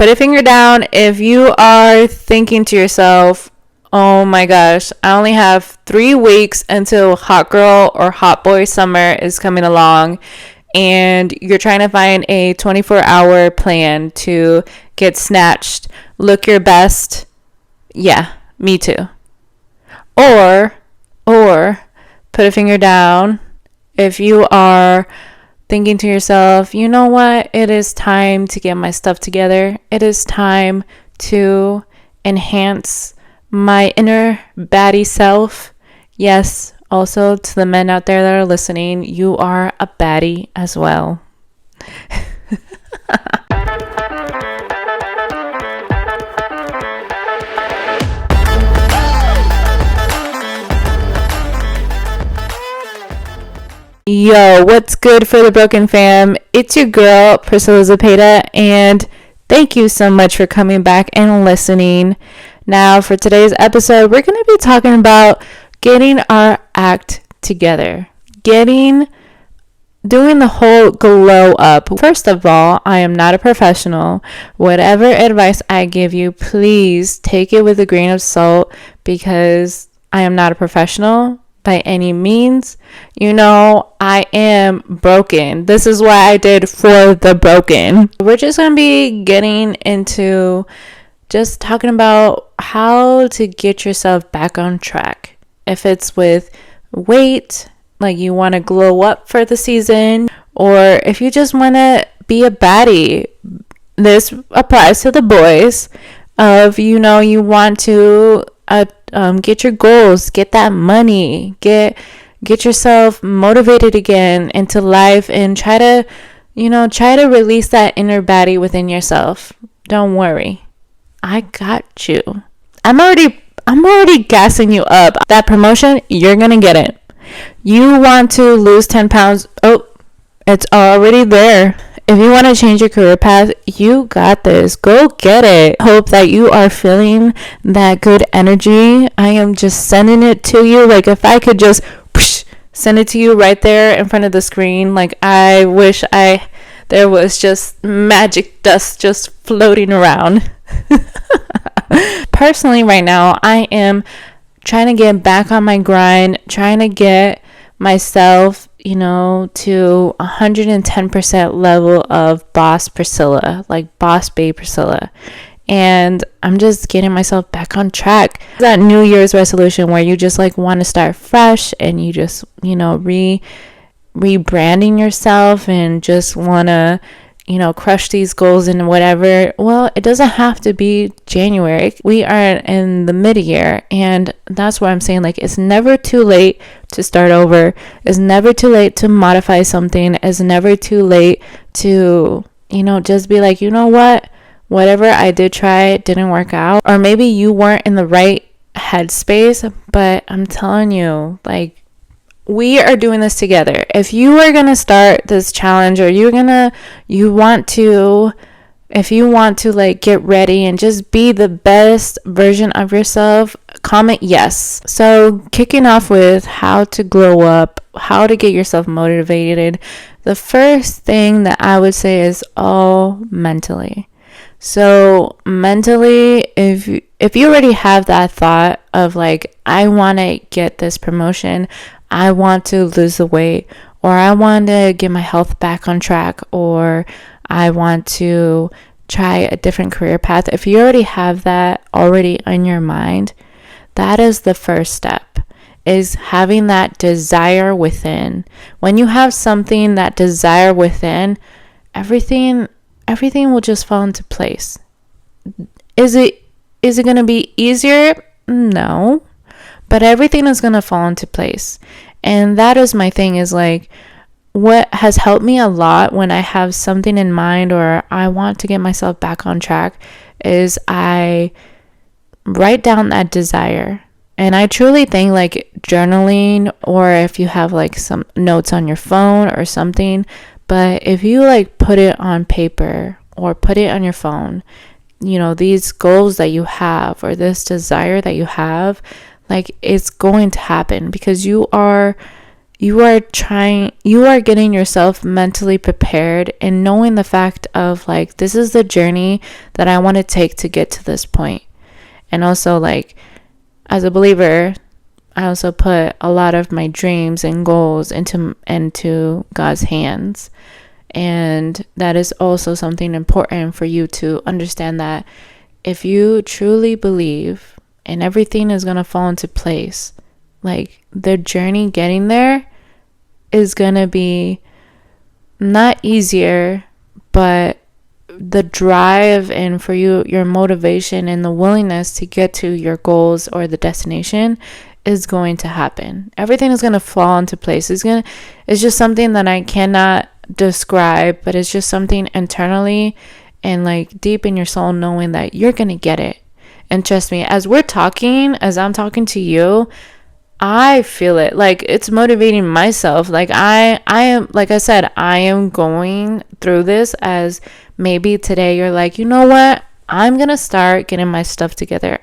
Put a finger down if you are thinking to yourself, oh my gosh, I only have 3 weeks until hot girl or hot boy summer is coming along, and you're trying to find a 24-hour plan to get snatched, look your best. Yeah, me too. Or put a finger down if you are thinking to yourself, you know what, it is time to get my stuff together. It is time to enhance my inner baddie self. Yes, also to the men out there that are listening, you are a baddie as well. Yo, what's good for the broken fam? It's your girl, Priscilla Zapata, and thank you so much for coming back and listening. Now, for today's episode, we're going to be talking about getting our act together. Doing the whole glow up. First of all, I am not a professional. Whatever advice I give you, please take it with a grain of salt, because I am not a professional by any means. You know, I am broken. This is why I did For the Broken. We're just going to be getting into just talking about how to get yourself back on track. If it's with weight, like you want to glow up for the season, or if you just want to be a baddie. This applies to the boys of, you know, you want to get your goals, get that money, get yourself motivated again into life, and try to release that inner baddie within yourself. Don't worry, I got you. I'm already gassing you up. That promotion, you're gonna get it. You want to lose 10 pounds? Oh, it's already there. If you want to change your career path, you got this. Go get it. Hope that you are feeling that good energy. I am just sending it to you. Like, if I could just send it to you right there in front of the screen. Like, I wish there was just magic dust just floating around. Personally, right now, I am trying to get back on my grind, trying to get myself, to 110% level of boss Priscilla, like boss babe Priscilla. And I'm just getting myself back on track. That New Year's resolution where you just like want to start fresh, and you just, rebranding yourself and just want to, crush these goals and whatever. Well, it doesn't have to be January. We are in the mid-year, and that's what I'm saying. Like, it's never too late to start over. It's never too late to modify something. It's never too late to, just be like, you know what? Whatever I did try, it didn't work out. Or maybe you weren't in the right headspace, but I'm telling you, like, we are doing this together. If you are going to start this challenge, or if you want to like get ready and just be the best version of yourself, comment yes. So kicking off with how to glow up, how to get yourself motivated. The first thing that I would say is all mentally. So mentally, if you already have that thought of like, I want to get this promotion, I want to lose the weight, or I want to get my health back on track, or I want to try a different career path. If you already have that already in your mind, that is the first step, is having that desire within. When you have something, that desire within, everything will just fall into place. Is it going to be easier? No. But everything is going to fall into place. And that is my thing, is like, what has helped me a lot when I have something in mind, or I want to get myself back on track, is I write down that desire. And I truly think like journaling, or if you have like some notes on your phone or something, but if you like put it on paper or put it on your phone, these goals that you have, or this desire that you have, like, it's going to happen, because you are you are getting yourself mentally prepared and knowing the fact of like, this is the journey that I want to take to get to this point. And also, like, as a believer, I also put a lot of my dreams and goals into God's hands. And that is also something important for you to understand, that if you truly believe and everything is going to fall into place, like, the journey getting there is going to be not easier, but the drive and for you, your motivation and the willingness to get to your goals or the destination is going to happen. Everything is going to fall into place. It's just something that I cannot describe, but it's just something internally and like deep in your soul, knowing that you're going to get it. And trust me, as I'm talking to you, I feel it. Like, it's motivating myself. Like, I am, like I said, I am going through this. As maybe today you're like, you know what? I'm going to start getting my stuff together.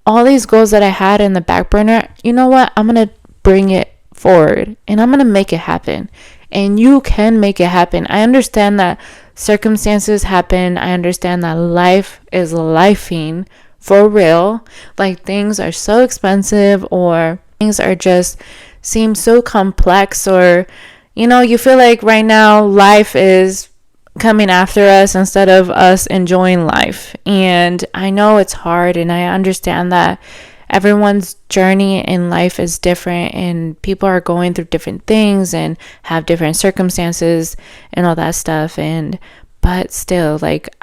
All these goals that I had in the back burner, you know what? I'm going to bring it forward and I'm going to make it happen. And you can make it happen. I understand that circumstances happen. I understand that life is lifing. For real, like, things are so expensive, or things are just seem so complex, or you feel like right now life is coming after us instead of us enjoying life. And I know it's hard, and I understand that everyone's journey in life is different, and people are going through different things and have different circumstances and all that stuff. But still, like,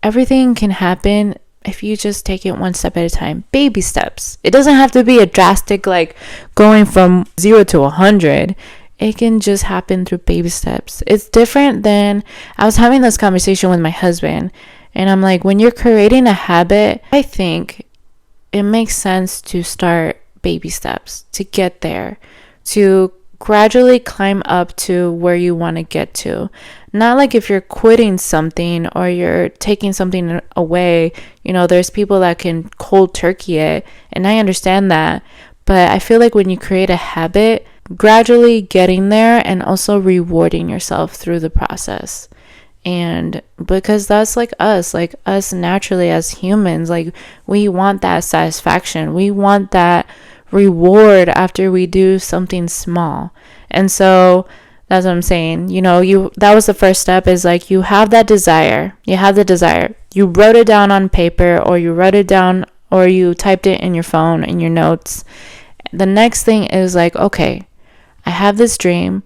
everything can happen if you just take it one step at a time. Baby steps. It doesn't have to be a drastic, like, going from 0 to 100. It can just happen through baby steps. It's different than, I was having this conversation with my husband, and I'm like, when you're creating a habit, I think it makes sense to start baby steps to get there, to gradually climb up to where you want to get to. Not like if you're quitting something or you're taking something away, there's people that can cold turkey it, and I understand that. But I feel like when you create a habit, gradually getting there and also rewarding yourself through the process. And because that's like us naturally as humans, like, we want that satisfaction. We want that reward after we do something small. And so that's what I'm saying. That was the first step, is like, you have that desire. You wrote it down on paper, or you wrote it down, or you typed it in your phone, in your notes. The next thing is like, okay, I have this dream.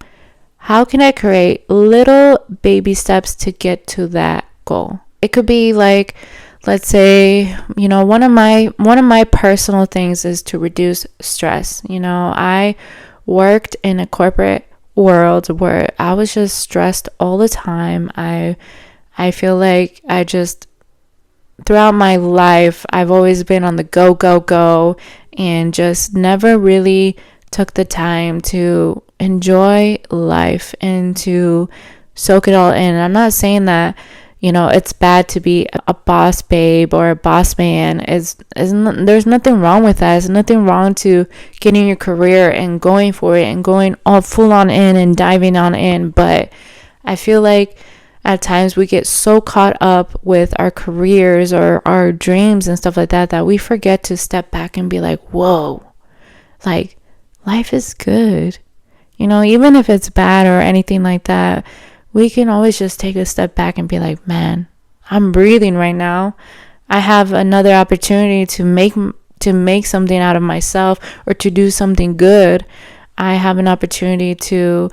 How can I create little baby steps to get to that goal? It could be like, let's say, one of my personal things is to reduce stress. I worked in a corporate world where I was just stressed all the time. I feel like throughout my life, I've always been on the go, and just never really took the time to enjoy life and to soak it all in. I'm not saying that, it's bad to be a boss babe or a boss man. There's nothing wrong with that. There's nothing wrong to getting your career and going for it and going all full on in and diving on in. But I feel like at times we get so caught up with our careers or our dreams and stuff like that, that we forget to step back and be like, whoa, like, life is good. Even if it's bad or anything like that, we can always just take a step back and be like, man, I'm breathing right now. I have another opportunity to make something out of myself, or to do something good. I have an opportunity to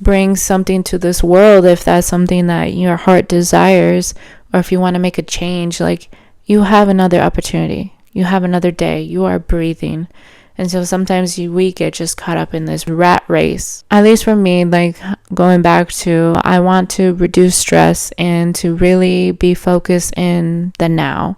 bring something to this world, if that's something that your heart desires, or if you want to make a change. Like, you have another opportunity. You have another day. You are breathing. And so sometimes we get just caught up in this rat race. At least for me, like, going back to, I want to reduce stress and to really be focused in the now.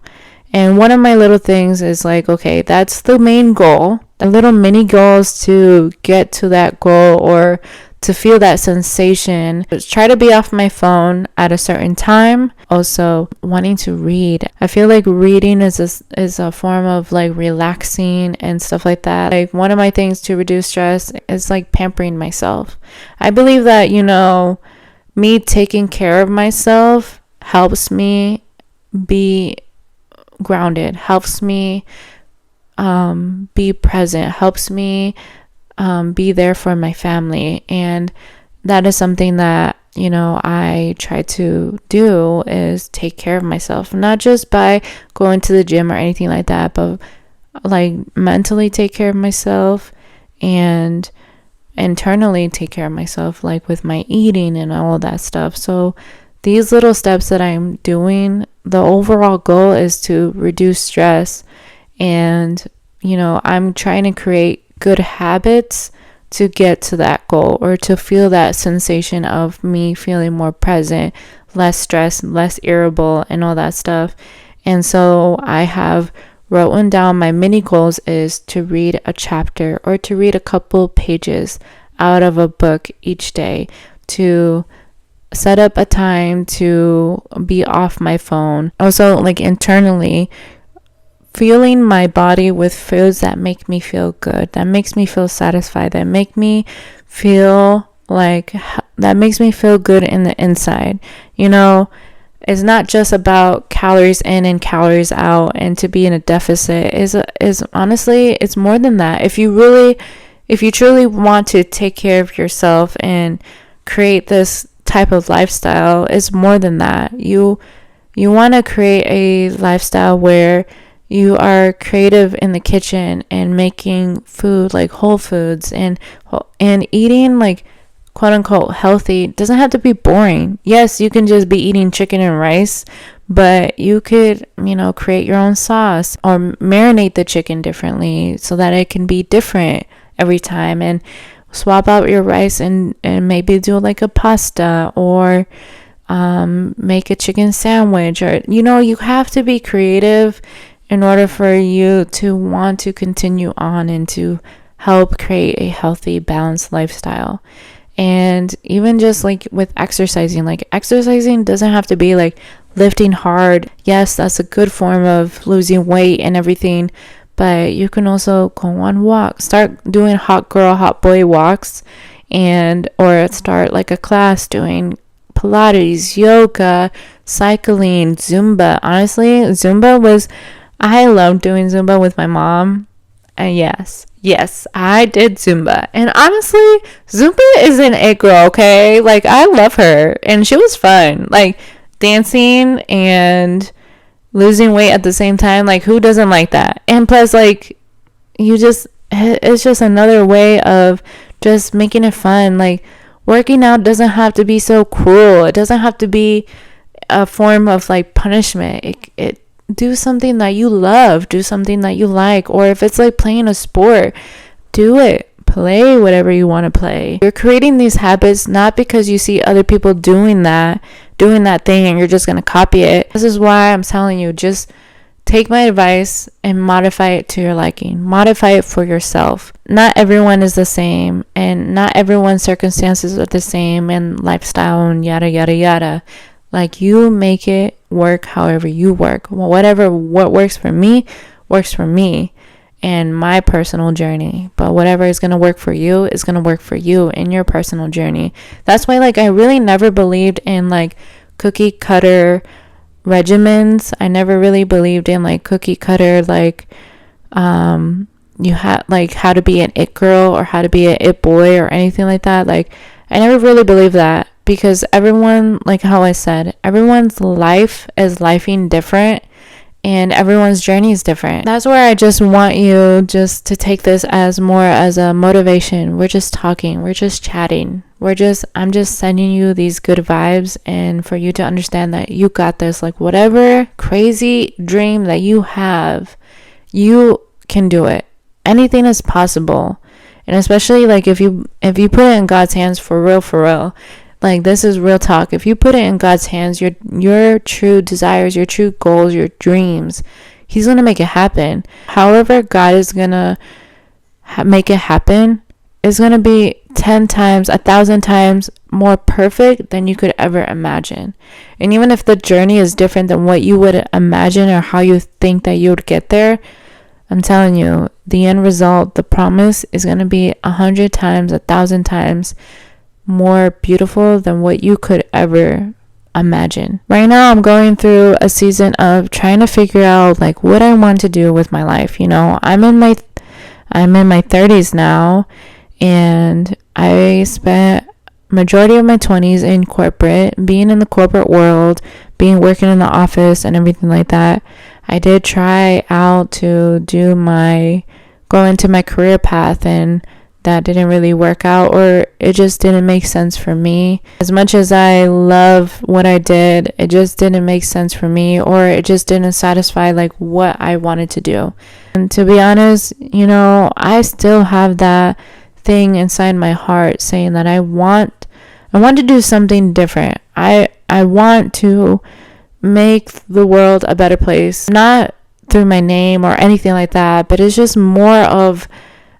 And one of my little things is like, okay, that's the main goal. The little mini goals to get to that goal, or to feel that sensation. Just try to be off my phone at a certain time. Also, wanting to read. I feel like reading is a form of like relaxing and stuff like that. Like one of my things to reduce stress is like pampering myself. I believe that, me taking care of myself helps me be grounded, helps me be present, helps me be there for my family. And that is something that I try to do, is take care of myself, not just by going to the gym or anything like that, but like mentally take care of myself and internally take care of myself, like with my eating and all of that stuff. So these little steps that I'm doing, the overall goal is to reduce stress. And I'm trying to create good habits to get to that goal, or to feel that sensation of me feeling more present, less stressed, less irritable, and all that stuff. And so I have written down my mini goals is to read a chapter or to read a couple pages out of a book each day, to set up a time to be off my phone. Also, like internally, feeling my body with foods that make me feel good, that makes me feel satisfied, that makes me feel good in the inside. It's not just about calories in and calories out, and to be in a deficit is honestly, it's more than that. If you truly want to take care of yourself and create this type of lifestyle, it's more than that. You want to create a lifestyle where you are creative in the kitchen and making food like whole foods, and eating like quote unquote healthy. It doesn't have to be boring. Yes, you can just be eating chicken and rice, but you could, create your own sauce or marinate the chicken differently so that it can be different every time, and swap out your rice and maybe do like a pasta, or make a chicken sandwich, or you have to be creative in order for you to want to continue on and to help create a healthy, balanced lifestyle. And even just like with exercising doesn't have to be like lifting hard. Yes, that's a good form of losing weight and everything, but you can also go on walks, start doing hot girl, hot boy walks, or start like a class doing Pilates, yoga, cycling, Zumba. Honestly, I love doing Zumba with my mom. And yes, I did Zumba. And honestly, Zumba isn't it, girl, okay? Like, I love her. And she was fun. Like, dancing and losing weight at the same time. Like, who doesn't like that? And plus, like, it's just another way of just making it fun. Like, working out doesn't have to be so cruel. It doesn't have to be a form of, like, punishment. It do something that you love, do something that you like. Or if it's like playing a sport, do it, play whatever you want to play. You're creating these habits not because you see other people doing that thing and you're just going to copy it. This is why I'm telling you, just take my advice and modify it to your liking. Modify it for yourself. Not everyone is the same, and not everyone's circumstances are the same, and lifestyle and yada yada yada. Like, you make it work however you work. What works for me and my personal journey. But whatever is going to work for you is going to work for you in your personal journey. That's why, like, I really never believed in like cookie cutter regimens. I never really believed in like cookie cutter, like you had like how to be an it girl or how to be an it boy or anything like that. Like, I never really believed that, because everyone, like how I said, everyone's life is lifing different, and everyone's journey is different. That's where I just want you just to take this as more as a motivation. We're just talking, we're just chatting, I'm just sending you these good vibes, and for you to understand that you got this. Like, whatever crazy dream that you have, you can do it. Anything is possible. And especially like if you put it in God's hands, for real, like, this is real talk. If you put it in God's hands, your true desires, your true goals, your dreams, He's going to make it happen. However God is going to make it happen, is going to be 10 times, 1,000 times more perfect than you could ever imagine. And even if the journey is different than what you would imagine or how you think that you would get there, I'm telling you, the end result, the promise is going to be 100 times, 1,000 times more beautiful than what you could ever imagine. Right now, I'm going through a season of trying to figure out like what I want to do with my life. You know, I'm in my 30s now, and I spent majority of my 20s in corporate, being in the corporate world, working in the office and everything like that. I did try out to go into my career path, and that didn't really work out, or it just didn't make sense for me. As much as I love what I did, it just didn't make sense for me, or it just didn't satisfy like what I wanted to do. And to be honest, you know, I still have that thing inside my heart saying that I want to do something different. I want to make the world a better place, not through my name or anything like that, but it's just more of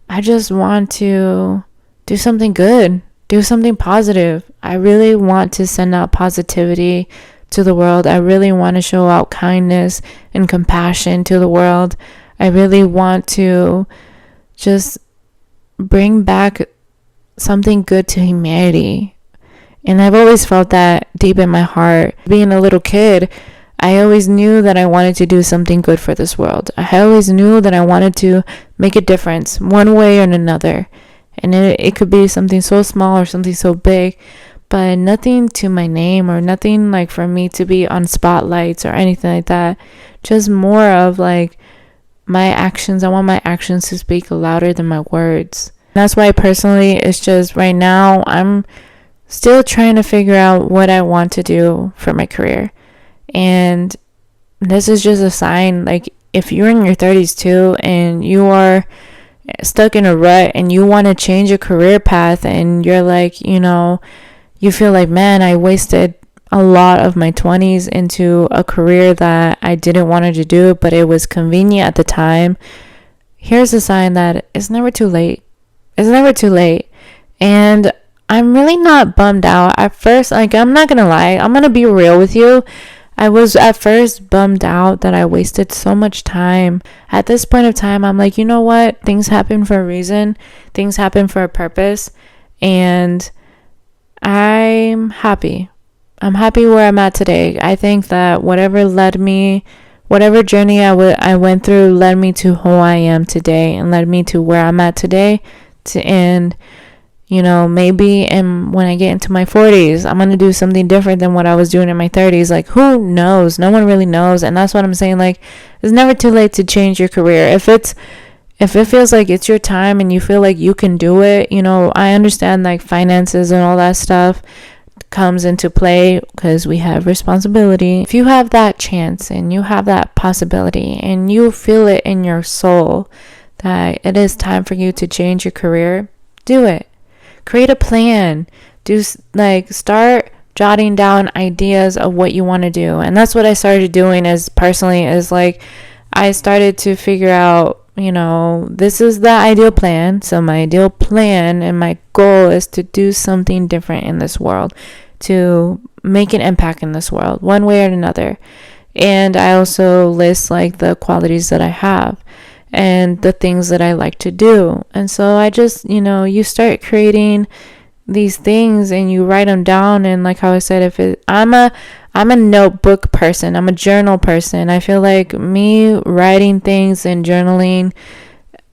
I just want to do something good, do something positive. I really want to send out positivity to the world. I really want to show out kindness and compassion to the world. I really want to just bring back something good to humanity. And I've always felt that deep in my heart. Being a little kid, I always knew that I wanted to do something good for this world. I always knew that I wanted to make a difference one way or another. And it could be something so small or something so big, but nothing to my name or nothing like for me to be on spotlights or anything like that. Just more of like my actions. I want my actions to speak louder than my words. And that's why personally, it's just right now, I'm still trying to figure out what I want to do for my career. And this is just a sign, like if you're in your 30s too and you are stuck in a rut and you want to change your career path, and you're like, you know, you feel like, man, I wasted a lot of my 20s into a career that I didn't want to do, but it was convenient at the time. Here's a sign that it's never too late. It's never too late. And I'm really not bummed out at first. Like, I'm not gonna lie, I'm gonna be real with you. I was at first bummed out that I wasted so much time. At this point of time, I'm like, you know what? Things happen for a reason. Things happen for a purpose. And I'm happy. I'm happy where I'm at today. I think that whatever journey I went through led me to who I am today and led me to where I'm at today. And you know, maybe when I get into my 40s, I'm going to do something different than what I was doing in my 30s. Like, who knows? No one really knows. And that's what I'm saying. Like, it's never too late to change your career. If it feels like it's your time and you feel like you can do it, you know, I understand like finances and all that stuff comes into play because we have responsibility. If you have that chance and you have that possibility and you feel it in your soul that it is time for you to change your career, do it. Create a plan. Start jotting down ideas of what you want to do. And that's what I started doing is like I started to figure out, you know, this is the ideal plan. So my ideal plan and my goal is to do something different in this world, to make an impact in this world one way or another. And I also list like the qualities that I have and the things that I like to do. And so I just, you know, you start creating these things and you write them down. And like how I said, I'm a notebook person. I'm a journal person. I feel like me writing things and journaling,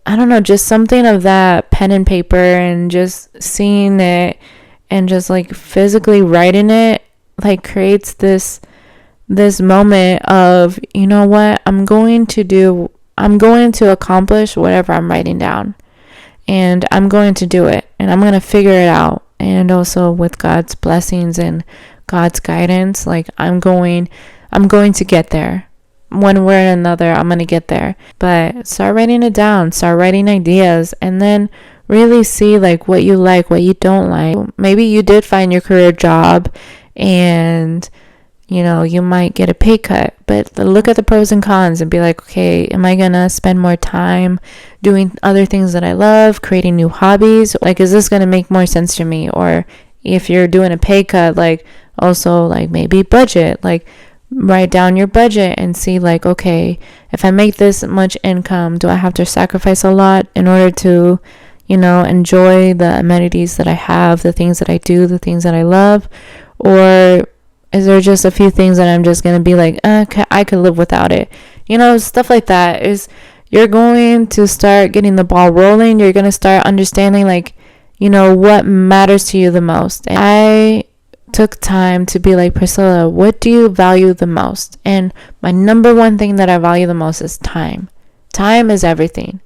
I don't know, just something of that pen and paper and just seeing it and just like physically writing it, like creates this moment of, you know what, I'm going to accomplish whatever I'm writing down, and I'm going to do it, and I'm going to figure it out. And also with God's blessings and God's guidance, like I'm going to get there. One way or another, I'm going to get there. But start writing it down, start writing ideas, and then really see like what you don't like. Maybe you did find your career job and you might get a pay cut, but look at the pros and cons and be like, okay, am I gonna spend more time doing other things that I love, creating new hobbies? Like, is this gonna make more sense to me? Or if you're doing a pay cut, like, also, like, maybe budget, like, write down your budget and see, like, okay, if I make this much income, do I have to sacrifice a lot in order to, enjoy the amenities that I have, the things that I do, the things that I love? Or is there just a few things that I'm just going to be like, I could live without it? Stuff like that. You're going to start getting the ball rolling. You're going to start understanding, like, what matters to you the most. And I took time to be like, Priscilla, what do you value the most? And my number one thing that I value the most is time. Time is everything.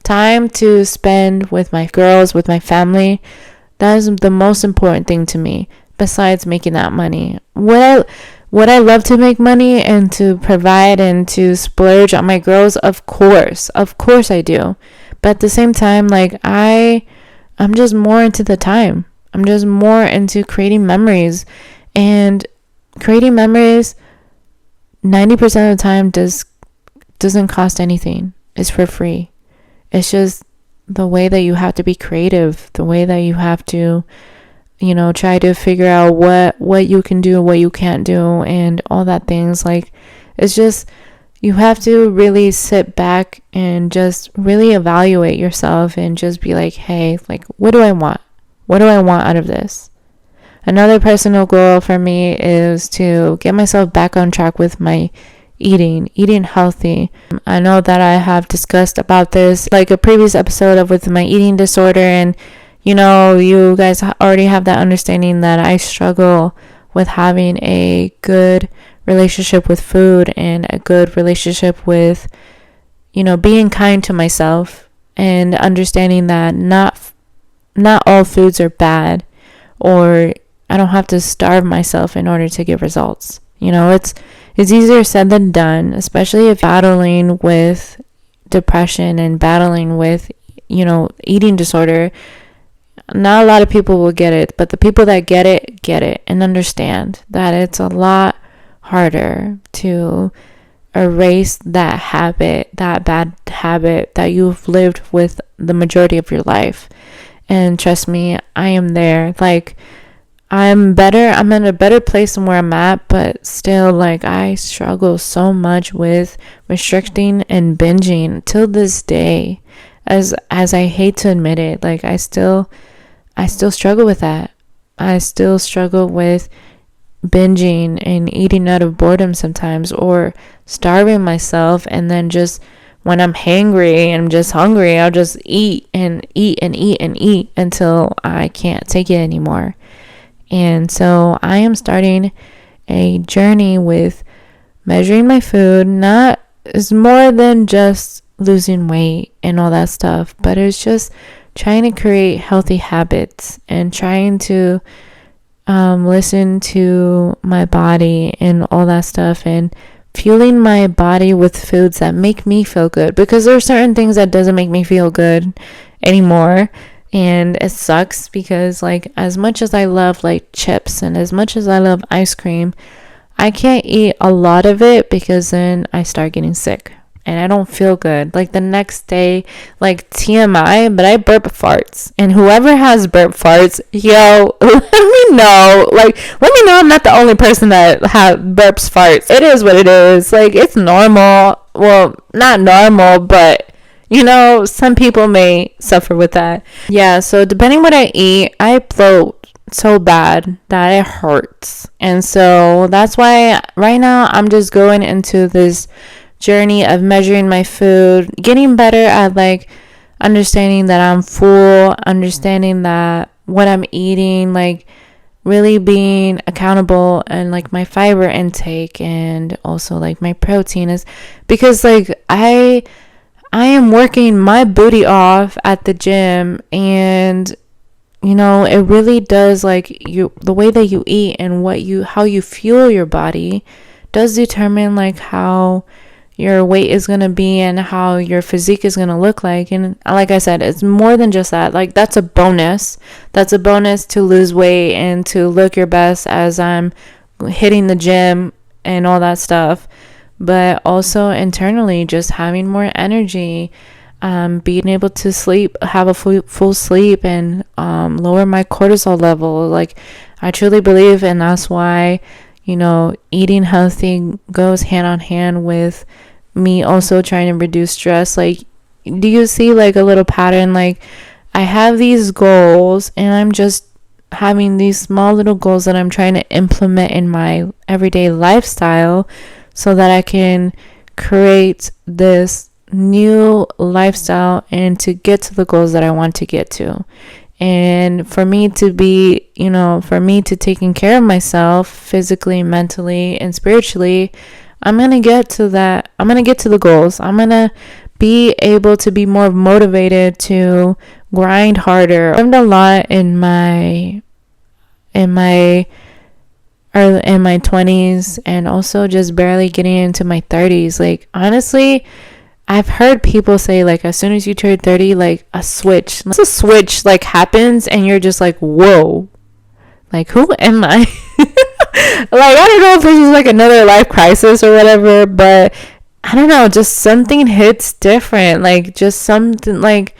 Time to spend with my girls, with my family. That is the most important thing to me, besides making that money. Would I love to make money and to provide and to splurge on my girls? Of course I do. But at the same time, like, I'm just more into the time. I'm just more into creating memories. And creating memories 90% of the time doesn't cost anything. It's for free. It's just the way that you have to be creative, the way that you have to, try to figure out what you can do, what you can't do, and all that things. Like, it's just, you have to really sit back and just really evaluate yourself and just be like, hey, like, what do I want? What do I want out of this? Another personal goal for me is to get myself back on track with my eating healthy. I know that I have discussed about this, like a previous episode with my eating disorder, and you guys already have that understanding that I struggle with having a good relationship with food and a good relationship with, being kind to myself and understanding that not all foods are bad, or I don't have to starve myself in order to get results. It's easier said than done, especially if battling with depression and battling with, eating disorder. Not a lot of people will get it, but the people that get it and understand that it's a lot harder to erase that habit, that bad habit that you've lived with the majority of your life. And trust me, I am there. Like, I'm in a better place than where I'm at, but still, like, I struggle so much with restricting and binging till this day. As I hate to admit it, like, I still struggle with that. I still struggle with binging and eating out of boredom sometimes, or starving myself, and then just when I'm hangry and I'm just hungry, I'll just eat and eat and eat and eat until I can't take it anymore. And so I am starting a journey with measuring my food. Not is more than just losing weight and all that stuff, but it's just trying to create healthy habits and trying to listen to my body and all that stuff, and fueling my body with foods that make me feel good, because there are certain things that doesn't make me feel good anymore. And it sucks because, like, as much as I love, like, chips and as much as I love ice cream, I can't eat a lot of it because then I start getting sick and I don't feel good. Like, the next day, like, TMI, but I burp farts. And whoever has burp farts, yo, let me know. Like, let me know I'm not the only person that burps farts. It is what it is. Like, it's normal. Well, not normal, but some people may suffer with that. Yeah, so depending what I eat, I bloat so bad that it hurts. And so that's why right now I'm just going into this journey of measuring my food, getting better at, like, understanding that I'm full, understanding that what I'm eating, like, really being accountable, and, like, my fiber intake, and also, like, my protein is, because, like, I am working my booty off at the gym, and it really does, like, the way that you eat and how you fuel your body does determine, like, how your weight is going to be and how your physique is going to look like. And like I said, it's more than just that. Like, that's a bonus to lose weight and to look your best as I'm hitting the gym and all that stuff, but also internally just having more energy, being able to sleep, have a full sleep, and lower my cortisol level. Like, I truly believe, and that's why, eating healthy goes hand on hand with me also trying to reduce stress. Like, do you see like a little pattern? Like, I have these goals and I'm just having these small little goals that I'm trying to implement in my everyday lifestyle so that I can create this new lifestyle and to get to the goals that I want to get to. And for me to be, for me to taking care of myself physically, mentally, and spiritually, I'm going to get to that. I'm going to get to the goals. I'm going to be able to be more motivated to grind harder. I learned a lot in my 20s and also just barely getting into my 30s. Like, honestly, I've heard people say, like, as soon as you turn 30, like, a switch like happens and you're just like, whoa, like, who am I? Like, I don't know if this is like another life crisis or whatever, but I don't know, just something hits different. Like, just something, like,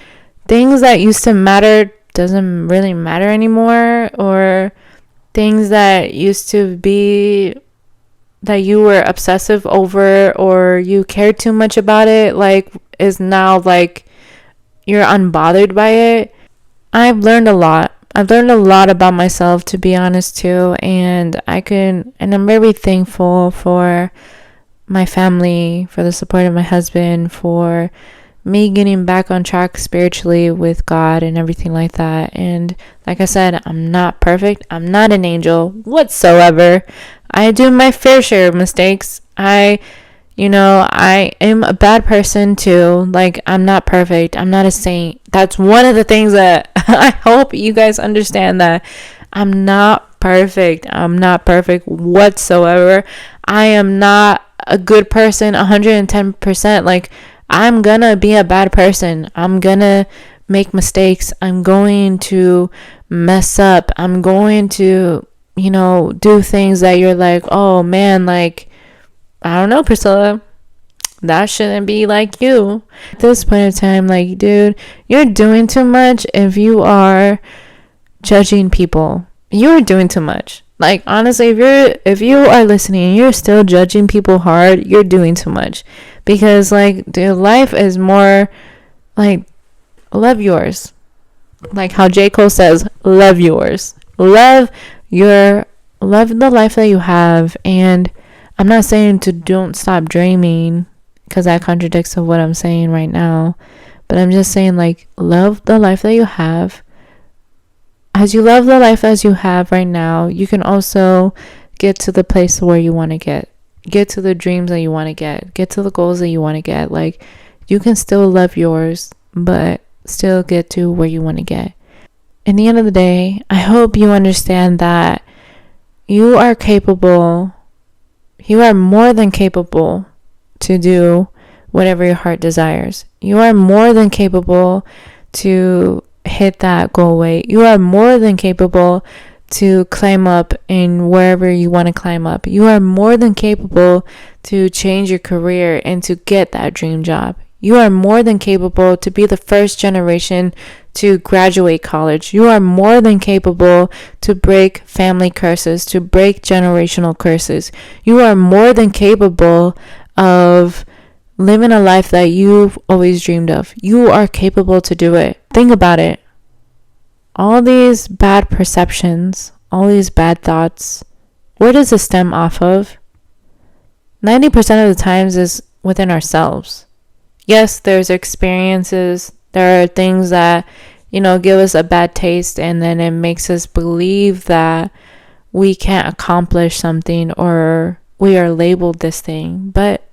things that used to matter doesn't really matter anymore, or things that used to be that you were obsessive over or you cared too much about it, like, is now like you're unbothered by it. I've learned a lot about myself, to be honest, too, and I'm very thankful for my family, for the support of my husband, for me getting back on track spiritually with God and everything like that. And like I said, I'm not perfect. I'm not an angel whatsoever. I do my fair share of mistakes. I am a bad person too. Like, I'm not perfect. I'm not a saint. That's one of the things that I hope you guys understand, that I'm not perfect. I'm not perfect whatsoever. I am not a good person 110%. Like, I'm gonna be a bad person. I'm gonna make mistakes. I'm going to mess up. I'm going to, do things that you're like, oh man, like, I don't know, Priscilla, that shouldn't be like you. At this point in time, like, dude, you're doing too much if you are judging people. You're doing too much. Like, honestly, if you are listening and you're still judging people hard, you're doing too much. Because, like, dude, life is more like, love yours. Like how J. Cole says, love yours. Love the life that you have. And I'm not saying to don't stop dreaming, because that contradicts of what I'm saying right now. But I'm just saying, like, love the life that you have. As you love the life as you have right now, you can also get to the place where you want to get to the dreams that you want to get to the goals that you want to get. Like, you can still love yours, but still get to where you want to get. In the end of the day, I hope you understand that you are capable. You are more than capable to do whatever your heart desires. You are more than capable to hit that goal weight. You are more than capable to climb up in wherever you want to climb up. You are more than capable to change your career and to get that dream job. You are more than capable to be the first generation to graduate college. You are more than capable to break family curses, to break generational curses. You are more than capable of living a life that you've always dreamed of. You are capable to do it. Think about it. All these bad perceptions, all these bad thoughts, where does it stem off of? 90% of the times is within ourselves. Yes, there's experiences. There are things that, give us a bad taste, and then it makes us believe that we can't accomplish something or we are labeled this thing. But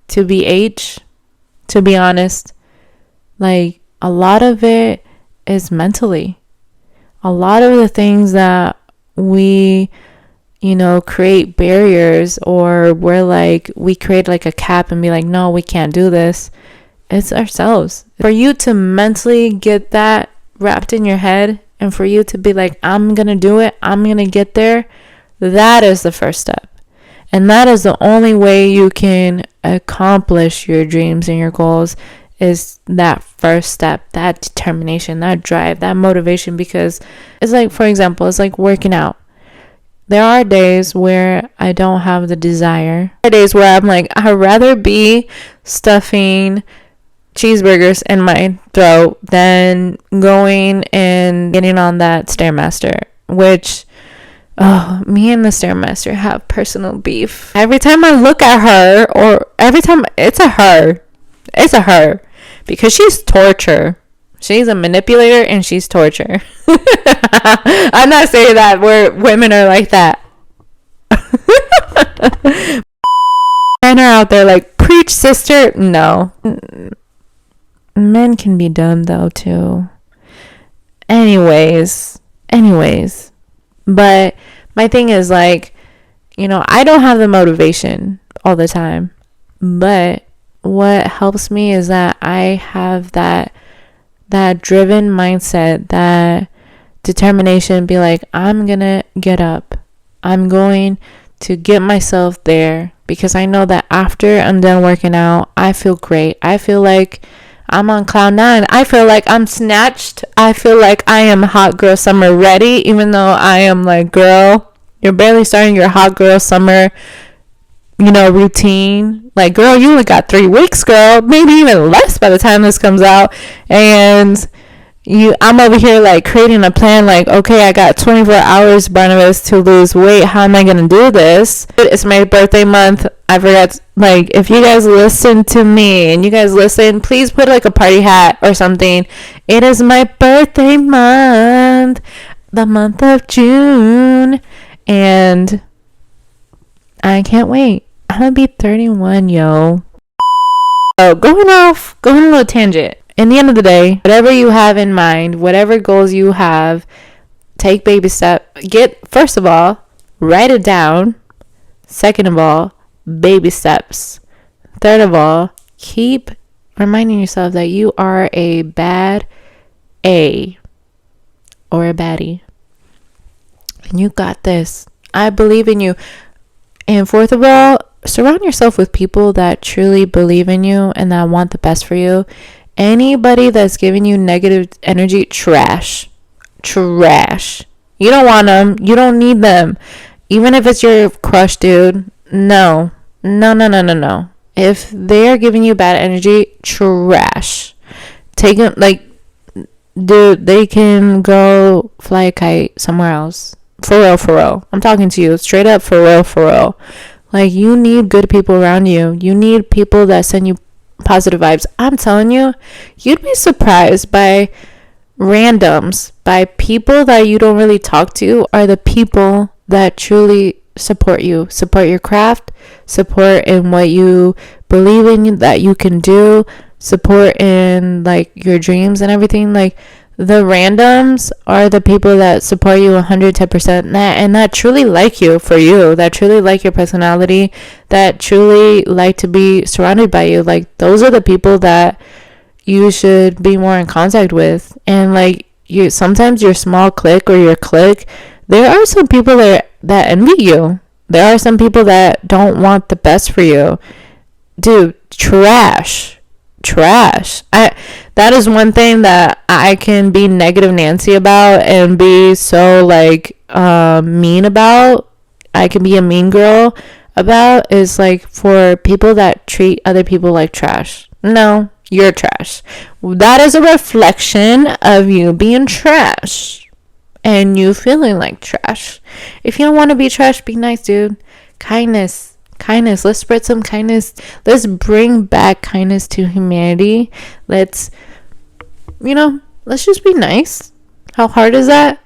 to be honest, like, a lot of it is mentally. A lot of the things that we, create barriers, or we create like a cap and be like, no, we can't do this. It's ourselves. For you to mentally get that wrapped in your head, and for you to be like, I'm going to do it, I'm going to get there, That is the first step. And that is the only way you can accomplish your dreams and your goals, is that first step, that determination, that drive, that motivation. Because it's like, for example, it's like working out. There are days where I don't have the desire. There are days where I'm like, I'd rather be stuffing cheeseburgers in my throat than going and getting on that Stairmaster, which, oh, me and the Stairmaster have personal beef. Every time I look at her, or every time, it's a her, because she's torture. She's a manipulator and she's torture. I'm not saying that where women are like that. Men are out there like, preach, sister. No. Men can be dumb though too. Anyways. But my thing is like, I don't have the motivation all the time. But what helps me is that I have that driven mindset, that determination, be like, I'm gonna get up. I'm going to get myself there, because I know that after I'm done working out, I feel great. I feel like I'm on cloud nine. I feel like I'm snatched. I feel like I am hot girl summer ready, even though I am like, girl, you're barely starting your hot girl summer, routine. Like, girl, you only got 3 weeks, girl, maybe even less by the time this comes out. And I'm over here like creating a plan, like, okay, I got 24 hours, Barnabas, to lose weight. How am I gonna do this? It's my birthday month. I forgot, like, if you guys listen to me and you guys listen, please put like a party hat or something. It is my birthday month, the month of June, and I can't wait. I'm gonna be 31, yo. So going on a little tangent. In the end of the day, whatever you have in mind, whatever goals you have, take baby step. First of all, write it down. Second of all, baby steps. Third of all, keep reminding yourself that you are a bad A, or a baddie. And you got this. I believe in you. And fourth of all, surround yourself with people that truly believe in you and that want the best for you. Anybody that's giving you negative energy, trash. You don't want them. You don't need them. Even if it's your crush, dude. No. If they're giving you bad energy, trash. Take them, like, dude, they can go fly a kite somewhere else. For real. I'm talking to you. Straight up, for real. Like, you need good people around you. You need people that send you positive vibes. I'm telling you, you'd be surprised by randoms, by people that you don't really talk to, are the people that truly support you, support your craft, support in what you believe in that you can do, support in like your dreams and everything. Like, the randoms are the people that support you 110%, and that truly like you for you, that truly like your personality, that truly like to be surrounded by you. Like, those are the people that you should be more in contact with. And like, sometimes your small clique or your clique, there are some people that envy you. There are some people that don't want the best for you. Dude, trash. That is one thing that I can be negative Nancy about and be so like mean about. I can be a mean girl about, is like, for people that treat other people like trash. No, you're trash. That is a reflection of you being trash and you feeling like trash. If you don't want to be trash, be nice, dude. Kindness. Let's spread some kindness. Let's bring back kindness to humanity. Let's just be nice. How hard is that?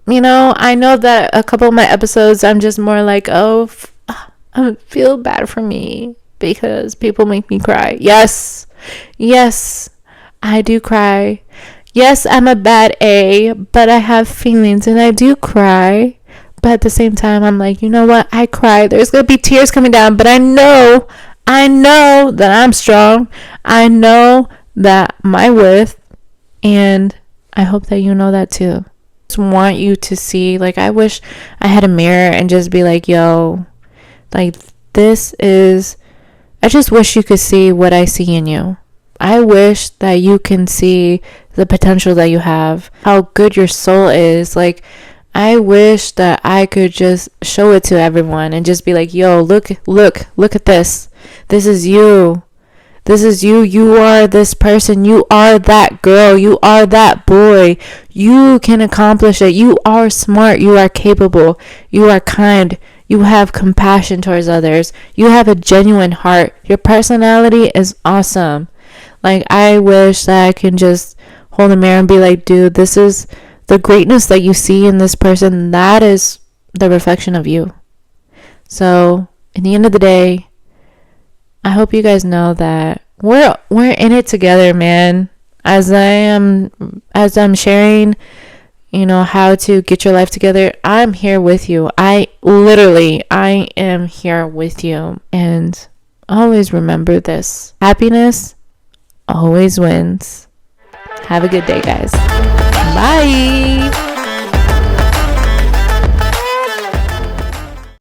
I know that a couple of my episodes, I'm just more like, I feel bad for me because people make me cry. Yes, I do cry. Yes, I'm a bad A, but I have feelings and I do cry. But at the same time, I'm like, you know what? I cry. There's going to be tears coming down. But I know that I'm strong. I know that my worth. And I hope that you know that too. want you to see, like, I wish I had a mirror and just be like, yo, like, I just wish you could see what I see in you. I wish that you can see the potential that you have, how good your soul is. Like, I wish that I could just show it to everyone and just be like, yo, look at this. This is you. This is you. You are this person. You are that girl. You are that boy. You can accomplish it. You are smart. You are capable. You are kind. You have compassion towards others. You have a genuine heart. Your personality is awesome. Like, I wish that I can just hold a mirror and be like, dude, this is the greatness that you see in this person. That is the reflection of you. So, in the end of the day, I hope you guys know that we're in it together, man. As I'm sharing, how to get your life together, I'm here with you. I am here with you. And always remember this. Happiness always wins. Have a good day, guys. Bye.